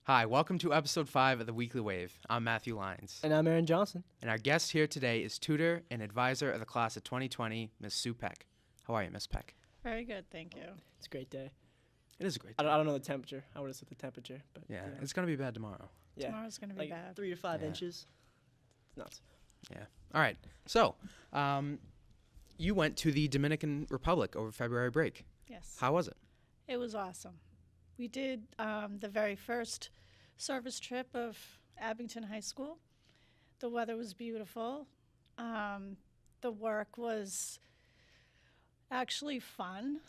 Hi, welcome to episode 5 of the Weekly Wave. I'm Matthew Lyons. And I'm Aaron Johnson. And our guest here today is tutor and advisor of the class of 2020, Ms. Sue Peck. How are you, Ms. Peck? Very good, thank you. It's a great day. It is a great I day. don't know the temperature. I would have said the temperature, but Yeah, you know. it's going to be bad tomorrow. Yeah. Tomorrow's going to be like bad. 3 to 5 Yeah. inches. It's nuts. Yeah. All right. So, you went to the Dominican Republic over February break. Yes. How was it? It was awesome. We did the very first service trip of Abington High School. The weather was beautiful. The work was actually fun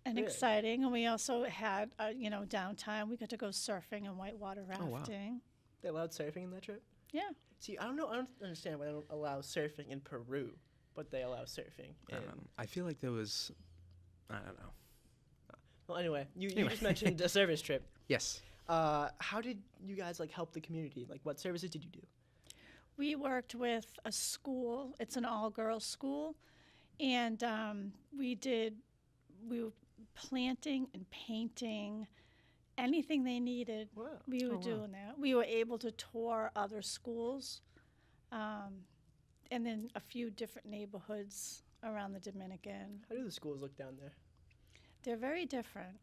and Really? exciting. And we also had, downtime. We got to go surfing and whitewater Oh, wow. rafting. They allowed surfing in that trip? Yeah. See, I don't understand why they don't allow surfing in Peru, but they allow surfing in... I feel like there was, I don't know. Well, anyway, you Anyway. just mentioned a service trip. Yes. How did you guys, help the community? What services did you do? We worked with a school. It's an all-girls school. And we were planting and painting, anything they needed. Wow. We were wow. doing that. We were able to tour other schools, and then a few different neighborhoods around the Dominican. How do the schools look down there? They're very different,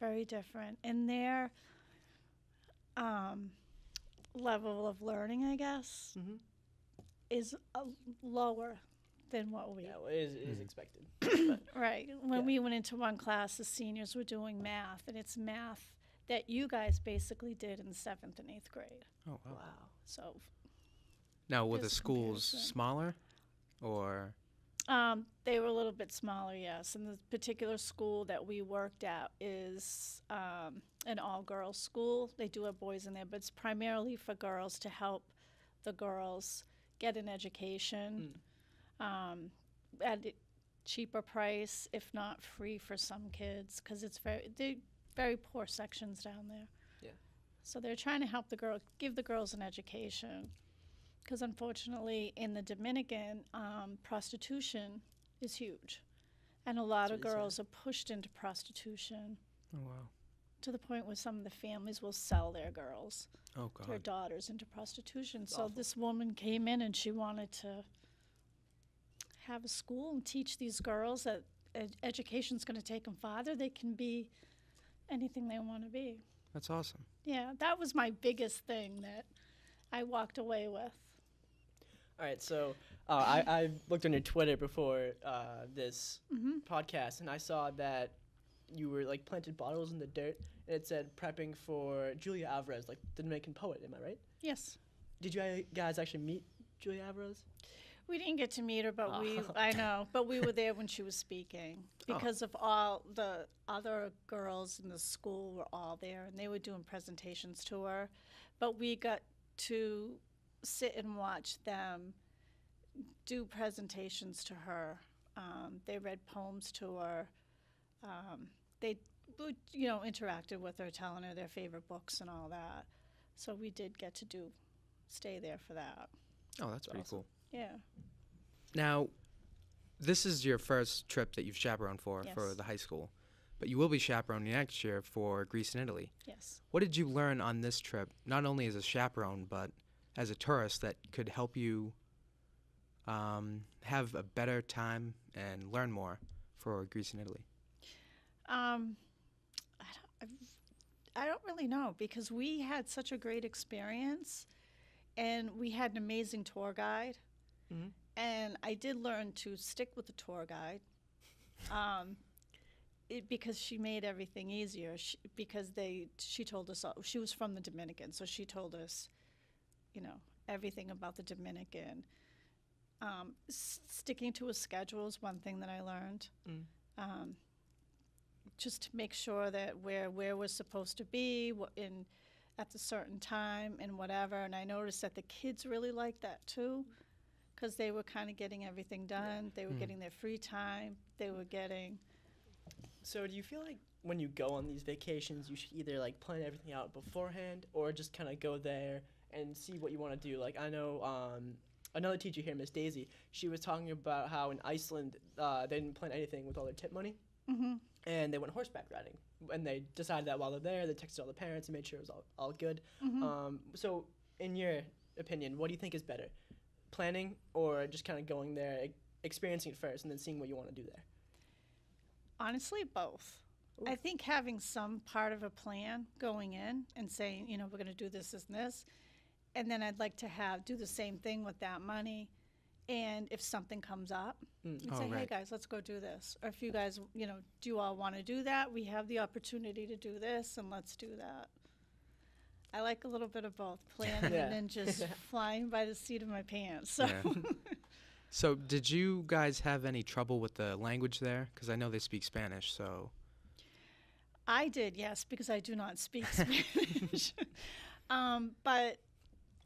very different. And their level of learning, I guess, Mm-hmm. is lower than what we. Yeah, well, it is expected. Right. When Yeah. we went into one class, the seniors were doing math, and it's math that you guys basically did in 7th and 8th grade. Oh, wow. Wow. So Now, were the There's a schools comparison. smaller or? they were a little bit smaller, yes. And the particular school that we worked at is an all-girls school. They do have boys in there, but it's primarily for girls to help the girls get an education at a cheaper price, if not free for some kids, because it's very poor sections down there. Yeah. So they're trying to help give the girls an education. Because unfortunately, in the Dominican, prostitution is huge. And a lot of That's really sad. girls are pushed into prostitution Oh, wow. to the point where some of the families will sell their girls, Oh, their God. daughters, into prostitution. That's So awful. this woman came in and she wanted to have a school and teach these girls that education's going to take them farther. They can be anything they want to be. That's awesome. Yeah, that was my biggest thing that I walked away with. All right, so I looked on your Twitter before this Mm-hmm. podcast, and I saw that you were planted bottles in the dirt, and it said prepping for Julia Alvarez, the Dominican poet. Am I right? Yes. Did you guys actually meet Julia Alvarez? We didn't get to meet her, but Oh. I know, but we were there when she was speaking because of all the other girls in the school were all there, and they were doing presentations to her. But we got to sit and watch them do presentations to her. They read poems to her. They, interacted with her, telling her their favorite books and all that. So we did get to stay there for that. Oh, that's pretty awesome. cool. Yeah. Now, this is your first trip that you've chaperoned for Yes. the high school, but you will be chaperoning next year for Greece and Italy. Yes. What did you learn on this trip, not only as a chaperone, but as a tourist, that could help you have a better time and learn more for Greece and Italy? I don't really know because we had such a great experience, and we had an amazing tour guide. Mhm. And I did learn to stick with the tour guide, because she made everything easier. She told us all, she was from the Dominican, so she told us, everything about the Dominican. Sticking to a schedule is one thing that I learned. Just to make sure that where we're supposed to be at the certain time and whatever. And I noticed that the kids really liked that too, because they were kind of getting everything done. They were getting their free time. They were getting. So do you feel like when you go on these vacations, you should either plan everything out beforehand or just kind of go there and see what you want to do? I know another teacher here, Miss Daisy, she was talking about how in Iceland they didn't plan anything with all their tip money. Mm-hmm. and they went horseback riding. And they decided that while they're there, they texted all the parents and made sure it was all good. So, in your opinion, what do you think is better, planning or just kind of going there, experiencing it first, and then seeing what you want to do there? Honestly, both. Ooh. I think having some part of a plan going in and saying, you know, we're going to do this, this, and this, and then I'd like to do the same thing with that money. And if something comes up, you'd say, hey, guys, let's go do this. Or if you guys, you know, do you all want to do that? We have the opportunity to do this, and let's do that. I like a little bit of both, planning and then just flying by the seat of my pants. So. Yeah. So did you guys have any trouble with the language there? Because I know they speak Spanish, so. I did, yes, because I do not speak Spanish. But,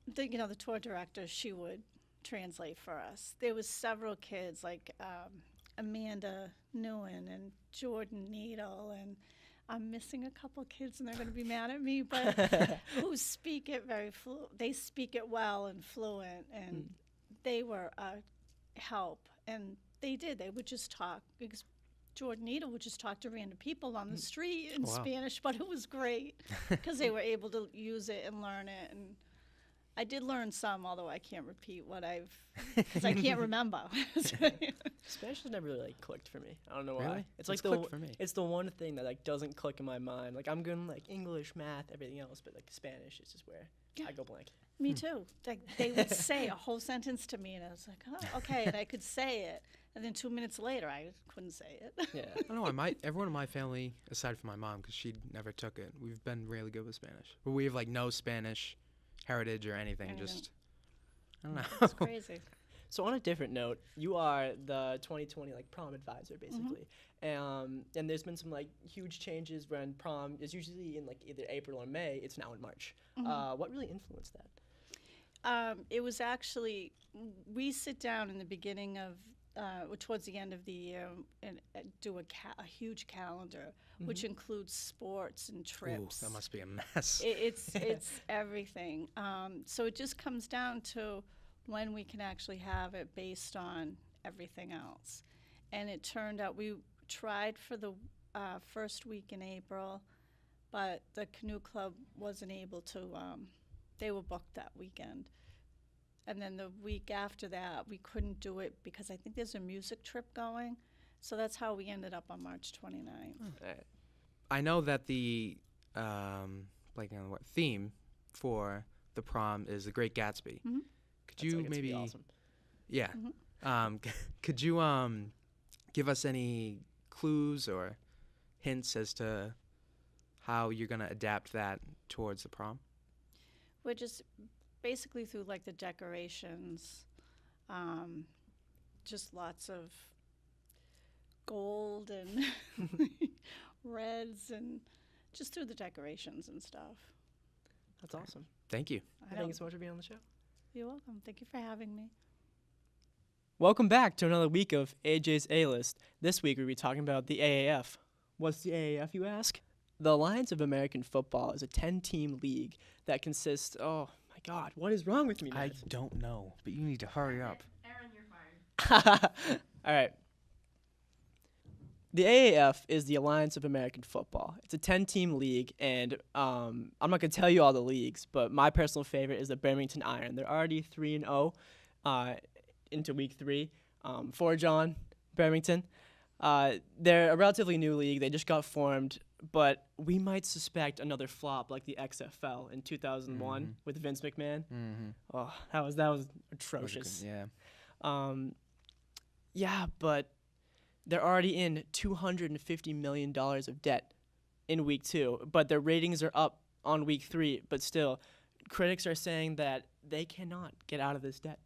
the tour director, she would translate for us. There was several kids like Amanda Newen and Jordan Needle, and I'm missing a couple kids and they're going to be mad at me, but who speak it they speak it well and fluent, and they were a help, and they would just talk, because Jordan Needle would just talk to random people on the street in Spanish, but it was great because they were able to use it and learn it. And I did learn some, although I can't repeat because I can't remember. Spanish has never really clicked for me. I don't know why. Really? It's like clicked for me. It's the one thing that doesn't click in my mind. Like I'm good in English, math, everything else, but Spanish is just where I go blank. Me too. Like they would say a whole sentence to me, and I was like, oh, okay, and I could say it, and then 2 minutes later, I couldn't say it. Yeah. I don't know. Everyone in my family, aside from my mom, because she never took it, we've been really good with Spanish. But we have no Spanish heritage or anything. Just, I don't know. It's crazy. So on a different note, you are the 2020 prom advisor basically, and there's been some huge changes when prom is usually in either April or May. It's now in March. What really influenced that? It was actually, we sit down in the beginning of, towards the end of the year, and do a huge calendar, which includes sports and trips. Ooh, that must be a mess. It's everything. So it just comes down to when we can actually have it based on everything else. And it turned out we tried for the first week in April, but the canoe club wasn't able to, they were booked that weekend. And then the week after that, we couldn't do it because I think there's a music trip going. So that's how we ended up on March 29th. I know that the theme for the prom is The Great Gatsby. Could you maybe, awesome. Yeah, could you give us any clues or hints as to how you're gonna adapt that towards the prom? We're just basically through the decorations, just lots of gold and reds, and just through the decorations and stuff. That's awesome. Thank you. Thank you so much for being on the show. You're welcome. Thank you for having me. Welcome back to another week of AJ's A-List. This week we'll be talking about the AAF. What's the AAF, you ask? The Alliance of American Football is a 10-team league that consists, oh my God, what is wrong with me, I Ned? don't know, but you need to hurry up. Aaron, you're fired. All right. The AAF is the Alliance of American Football. It's a 10-team league, and I'm not going to tell you all the leagues, but my personal favorite is the Birmingham Iron. They're already 3-0 into week 3. Forge on, Birmingham. They're a relatively new league. They just got formed, but we might suspect another flop like the XFL in 2001 with Vince McMahon. Oh, that was atrocious. Yeah, but they're already in $250 million of debt in week 2, but their ratings are up on week 3. But still, critics are saying that they cannot get out of this debt.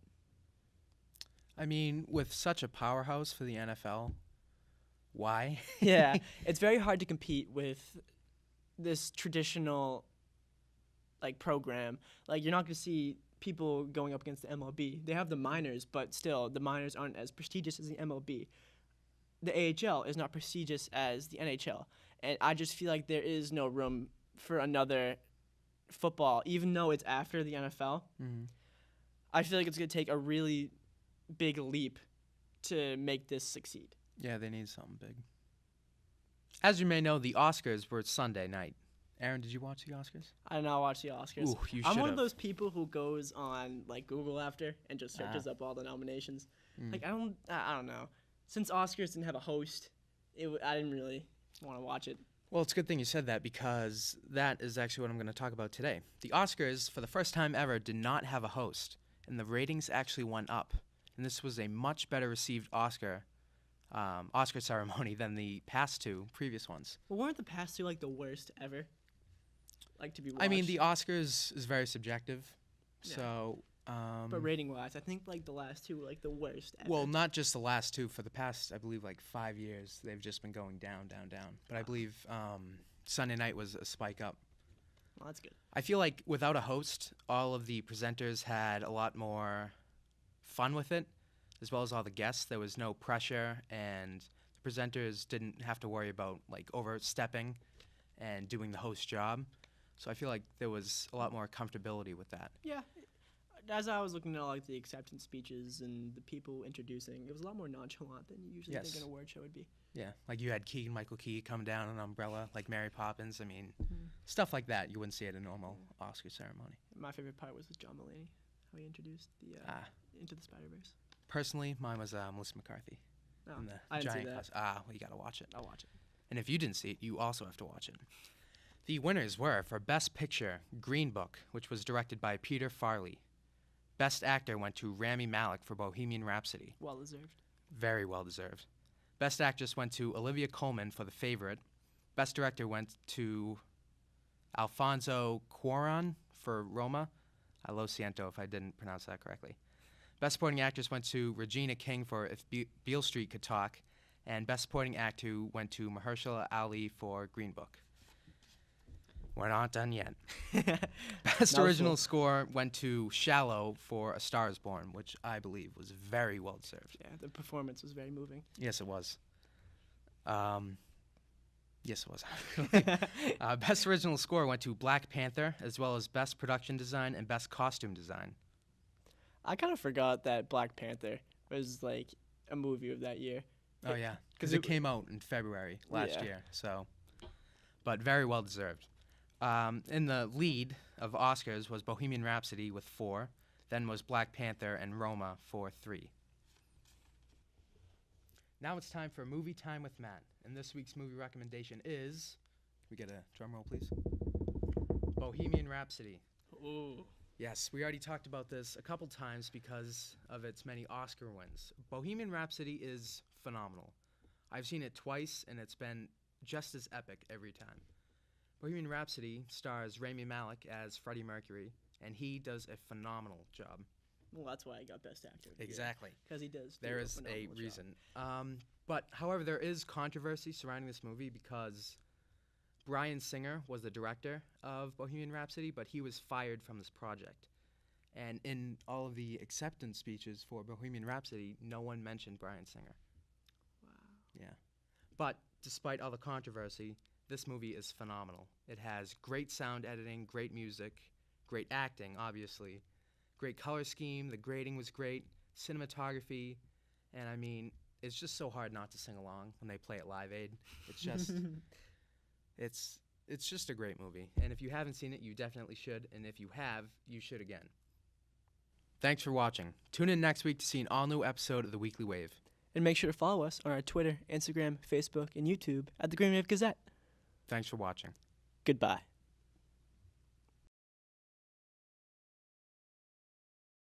I mean, with such a powerhouse for the NFL, why? Yeah, it's very hard to compete with this traditional program. You're not going to see people going up against the MLB. They have the minors, but still, the minors aren't as prestigious as the MLB. The AHL is not prestigious as the NHL. And I just feel like there is no room for another football, even though it's after the NFL. I feel like it's going to take a really big leap to make this succeed. Yeah, they need something big. As you may know, the Oscars were Sunday night. Aaron, did you watch the Oscars? I did not watch the Oscars. Ooh, you I'm one of should've. those people who goes on like Google after and just searches up all the nominations. Like I don't know. Since Oscars didn't have a host, I didn't really want to watch it. Well, it's a good thing you said that because that is actually what I'm going to talk about today. The Oscars, for the first time ever, did not have a host, and the ratings actually went up. And this was a much better received Oscar ceremony than the past two previous ones. But weren't the past two like the worst ever? Like to be watched? I mean, the Oscars is very subjective, Yeah. so. But rating wise, I think like the last two were like the worst ever. Well, not just the last two. For the past, I believe, like 5 years, they've just been going down, down, down. But I believe Sunday night was a spike up. Well, that's good. I feel like without a host, all of the presenters had a lot more fun with it, as well as all the guests. There was no pressure, and the presenters didn't have to worry about like overstepping and doing the host job. So I feel like there was a lot more comfortability with that. Yeah. As I was looking at like the acceptance speeches and the people introducing, it was a lot more nonchalant than you usually think Yes. an award show would be. Yeah, like you had Michael Key come down an umbrella, like Mary Poppins. I mean, stuff like that you wouldn't see at a normal Oscar ceremony. My favorite part was with John Mulaney, how he introduced the Into the Spider-Verse. Personally, mine was Melissa McCarthy. No, in the I didn't see giant that. costume. Well, you gotta watch it. I'll watch it. And if you didn't see it, you also have to watch it. The winners were, for Best Picture, Green Book, which was directed by Peter Farrelly. Best Actor went to Rami Malek for Bohemian Rhapsody. Well deserved. Very well deserved. Best Actress went to Olivia Colman for The Favorite. Best Director went to Alfonso Cuarón for Roma. Lo siento if I didn't pronounce that correctly. Best Supporting Actress went to Regina King for If Beale Street Could Talk. And Best Supporting Actor went to Mahershala Ali for Green Book. We're not done yet. Best Original Score went to Shallow for A Star Is Born, which I believe was very well deserved. Yeah, the performance was very moving. Yes, it was. Yes, it was. Best Original Score went to Black Panther, as well as Best Production Design and Best Costume Design. I kind of forgot that Black Panther was like a movie of that year. Oh, yeah, because it came out in February last year, so. But very well deserved. In the lead of Oscars was Bohemian Rhapsody with 4, then was Black Panther and Roma for 3. Now it's time for Movie Time with Matt, and this week's movie recommendation is, can we get a drum roll, please? Bohemian Rhapsody. Ooh. Yes, we already talked about this a couple times because of its many Oscar wins. Bohemian Rhapsody is phenomenal. I've seen it twice, and it's been just as epic every time. Bohemian Rhapsody stars Rami Malek as Freddie Mercury, and he does a phenomenal job. Well, that's why I got Best Actor. Exactly. Because he does. There is a reason. But, however, there is controversy surrounding this movie because Bryan Singer was the director of Bohemian Rhapsody, but he was fired from this project. And in all of the acceptance speeches for Bohemian Rhapsody, no one mentioned Bryan Singer. Wow. Yeah. But despite all the controversy, this movie is phenomenal. It has great sound editing, great music, great acting, obviously, great color scheme, the grading was great, cinematography, and I mean, it's just so hard not to sing along when they play at Live Aid. It's just, it's just a great movie. And if you haven't seen it, you definitely should. And if you have, you should again. Thanks for watching. Tune in next week to see an all-new episode of The Weekly Wave. And make sure to follow us on our Twitter, Instagram, Facebook, and YouTube at the Green Wave Gazette. Thanks for watching. Goodbye.